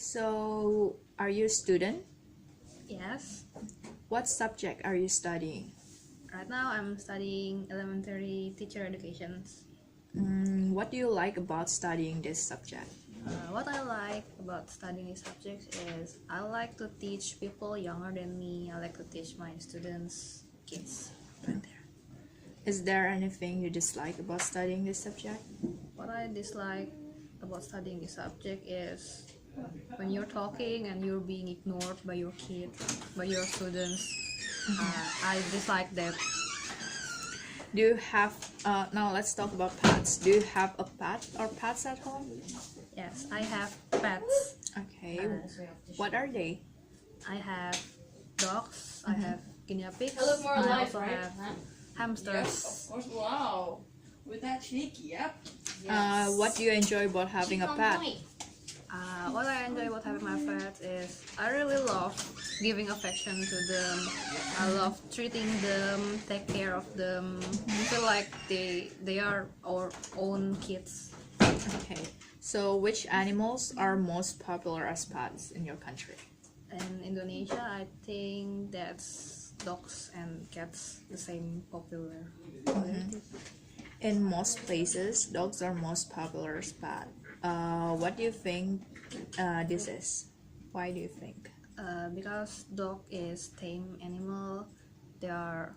So, are you a student? Yes. What subject are you studying? Right now I'm studying elementary teacher education. What do you like about studying this subject? What I like about studying this subject is I like to teach people younger than me. I like to teach my students, kids. Right there. Is there anything you dislike about studying this subject? What I dislike about studying this subject is when you're talking and you're being ignored by your kids, by your students. I dislike that. Do you have, now let's talk about pets. Do you have a pet or pets at home? Yes, I have pets. Okay. What are they? I have dogs. I have guinea pigs. I look more I alive, also right? have hamsters. Yes, of course. Wow. With that cheeky, yep. What do you enjoy about having a pet? What I enjoy about having my pets is I really love giving affection to them. I love treating them, take care of them. I feel like they are our own kids. Okay. So, which animals are most popular as pets in your country? In Indonesia, I think that's dogs and cats the same popular. In most places, dogs are most popular as pet. What do you think this is? Why do you think? Because dog is tame animal. They are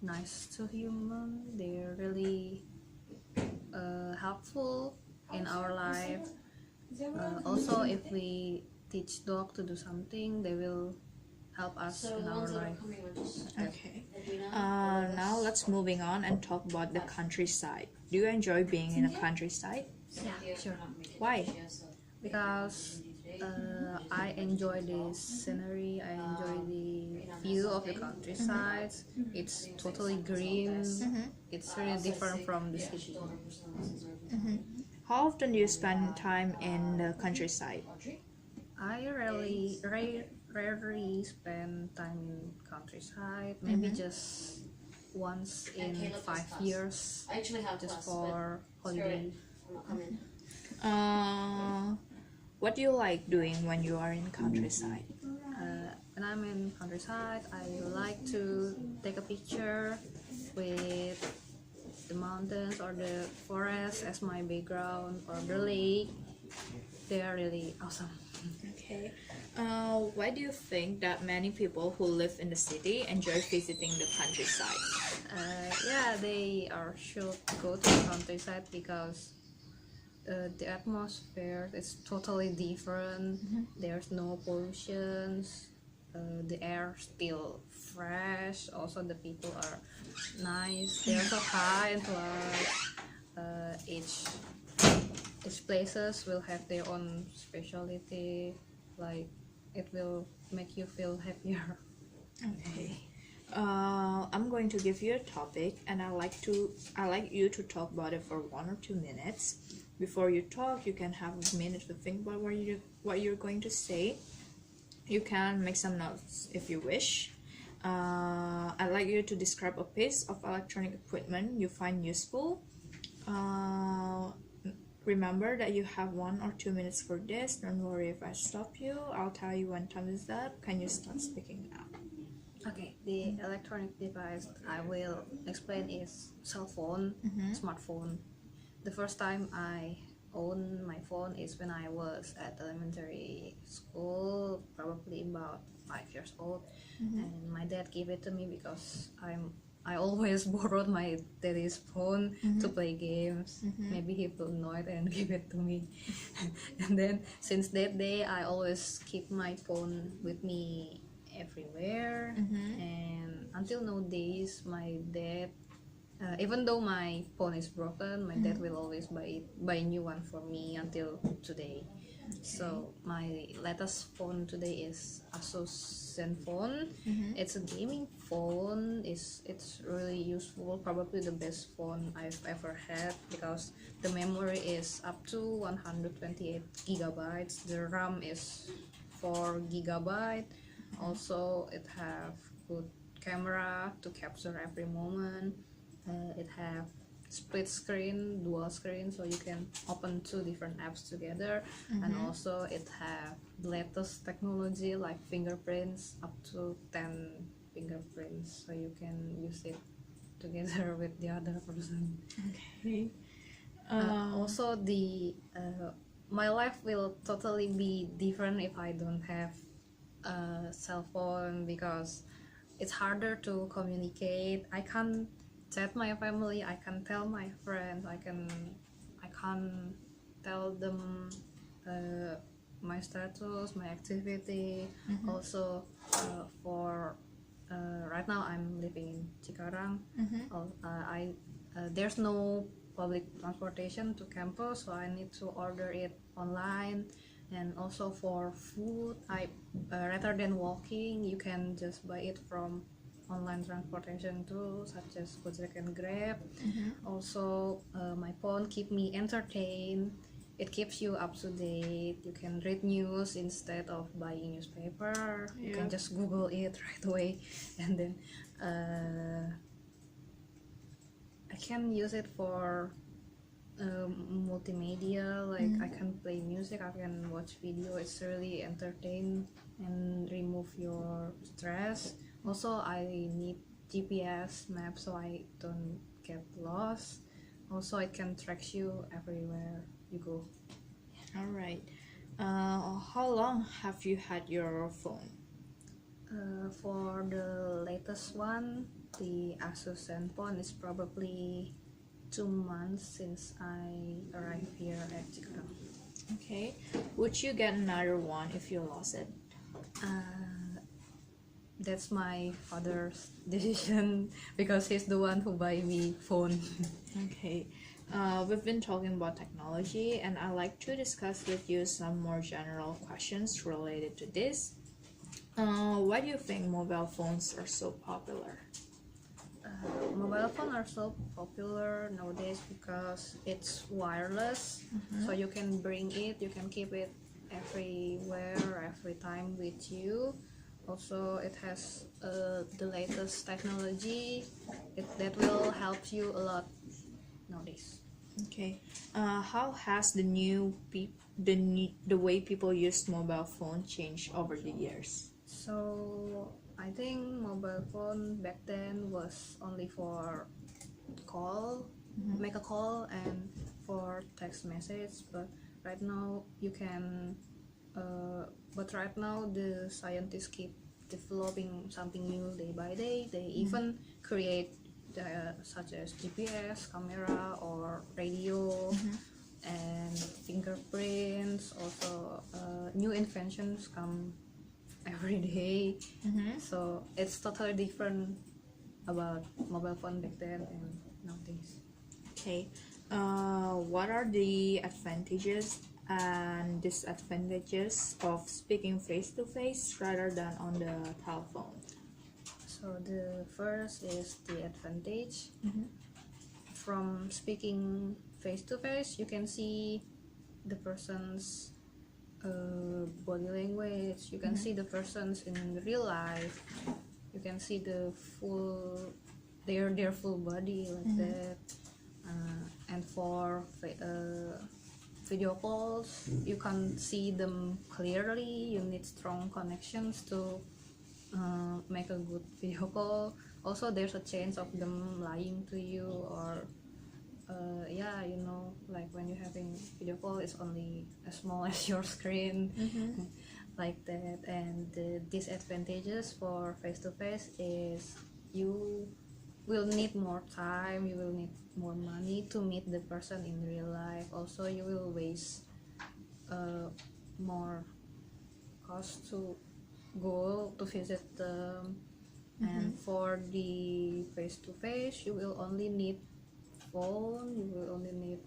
nice to human. They're really helpful in our life. Also, if we teach dog to do something, they will help us in our life. Okay. Now let's moving on and talk about the countryside. Do you enjoy being in a countryside? Yeah, sure. Why? Because I enjoy the scenery. I enjoy the view of the countryside. It's totally green. It's really different from the city. How often do you spend time in the countryside? I rarely spend time in countryside. Maybe just once in 5 years, I actually have just class, for holiday. What do you like doing when you are in countryside? When I'm in countryside, I like to take a picture with the mountains or the forest as my background or the lake. They are really awesome. Okay. Why do you think that many people who live in the city enjoy visiting the countryside? Yeah, they are should go to the countryside because the atmosphere is totally different. There's no pollutions. The air still fresh. Also, the people are nice. They're so kind to us. Each places will have their own specialty. Like it will make you feel happier. Okay. I'm going to give you a topic, and I like you to talk about it for 1 or 2 minutes. Before you talk, you can have a minute to think about what you're going to say. You can make some notes if you wish. I'd like you to describe a piece of electronic equipment you find useful. Remember that you have 1 or 2 minutes for this. Don't worry if I stop you. I'll tell you when time is up. Can you start speaking now? Okay, the electronic device I will explain is cell phone, smartphone. The first time I owned my phone is when I was at elementary school, probably about 5 years old, and my dad gave it to me because I always borrowed my daddy's phone to play games. Maybe he will know it and give it to me. And then since that day, I always keep my phone with me everywhere. And until nowadays, my dad, even though my phone is broken, my dad will always buy a new one for me until today. So my latest phone today is Asus Zenfone. It's a gaming phone. It's really useful. Probably the best phone I've ever had because the memory is up to 128 gigabytes. The RAM is 4 gigabyte. Also, it have good camera to capture every moment. It have split screen, dual screen, so you can open two different apps together. And also it have latest technology like fingerprints, up to 10 fingerprints, so you can use it together with the other person. Okay. Also the my life will totally be different if I don't have a cell phone, because it's harder to communicate. I can't chat my family, I can tell my friends, I can't tell them my status, my activity. Also for right now I'm living in Cikarang. I there's no public transportation to campus, so I need to order it online. And also for food, I rather than walking, you can just buy it from online transportation too, such as Gojek and Grab. Also my phone keep me entertained, it keeps you up to date. You can read news instead of buying newspaper. You can just Google it right away. And then I can use it for multimedia, like I can play music, I can watch video. It's really entertain and remove your stress. Also I need GPS map so I don't get lost. Also it can track you everywhere you go. All right. How long have you had your phone? For the latest one, the Asus Zenfone, is probably 2 months since I arrived here at Cikarang. Okay. Would you get another one if you lost it? That's my father's decision because he's the one who buy me phone. Okay. We've been talking about technology, and I'd like to discuss with you some more general questions related to this. Why do you think mobile phones are so popular? Mobile phones are so popular nowadays because it's wireless, so you can bring it, you can keep it everywhere, every time with you. Also it has the latest technology that will help you a lot nowadays. Okay. How has the way people use mobile phone changed over the years? So I think mobile phone back then was only for call, make a call, and for text message. But right now you can. But right now the scientists keep developing something new day by day. They even create such as GPS, camera, or radio, and fingerprints. Also, new inventions come every day. So it's totally different about mobile phone back then and nowadays. Okay. What are the advantages and disadvantages of speaking face to face rather than on the telephone? So the first is the advantage. From speaking face to face, you can see the person's body language. You can see the persons in real life. You can see the full their full body like that. And for video calls, you can see them clearly. You need strong connections to make a good video call. Also there's a chance of them lying to you, or like when you're having video call, it's only as small as your screen. Like that. And the disadvantages for face to face is you will need more time, you will need more money to meet the person in real life. Also you will waste more cost to go to visit them. And for the face to face, you will only need phone, you will only need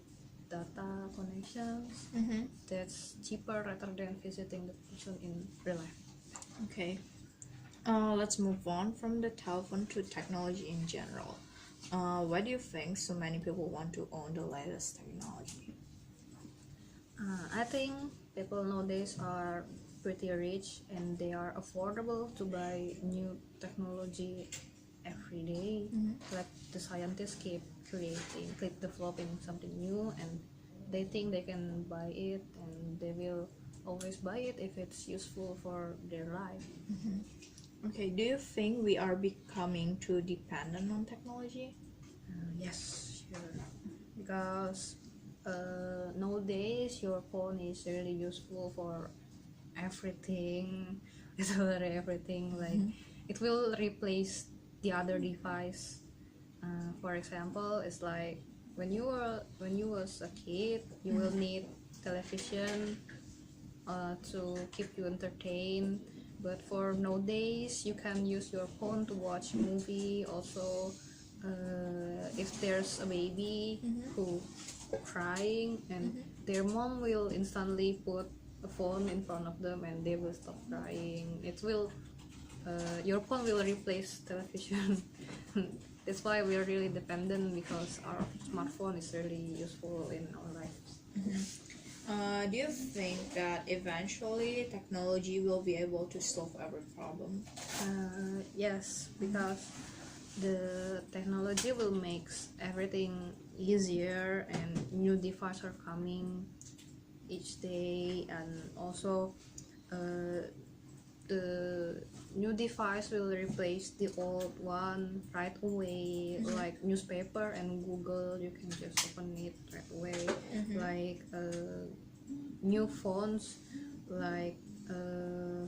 data connections. That's cheaper rather than visiting the person in real life. Okay. Let's move on from the telephone to technology in general. Why do you think so many people want to own the latest technology? I think people nowadays are pretty rich and they are affordable to buy new technology every day. Like the scientists keep developing something new, and they think they can buy it, and they will always buy it if it's useful for their life. Okay, do you think we are becoming too dependent on technology? Yes, sure. Because nowadays your phone is really useful for everything, literally everything. Like it will replace the other device. For example, it's like when you was a kid, you will need television to keep you entertained. But for nowadays, you can use your phone to watch movie. Also, if there's a baby who crying, and their mom will instantly put a phone in front of them, and they will stop crying. It will your phone will replace television. That's why we are really dependent, because our smartphone is really useful in our lives. Do you think that eventually technology will be able to solve every problem? Yes, because the technology will make everything easier, and new devices are coming each day, and also the new device will replace the old one right away. Like newspaper and Google, you can just open it right away. Like new phones like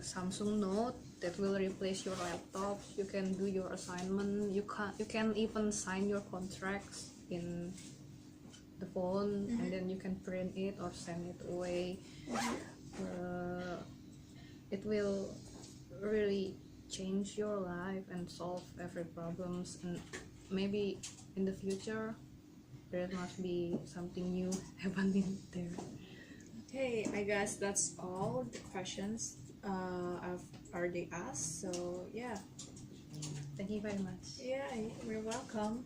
Samsung Note that will replace your laptops. You can do your assignment, you can even sign your contracts in the phone, and then you can print it or send it away. It will really change your life and solve every problems, and maybe in the future there must be something new happening there. Okay, I guess that's all the questions I've already asked. So yeah, Thank you very much. yeah, you're welcome.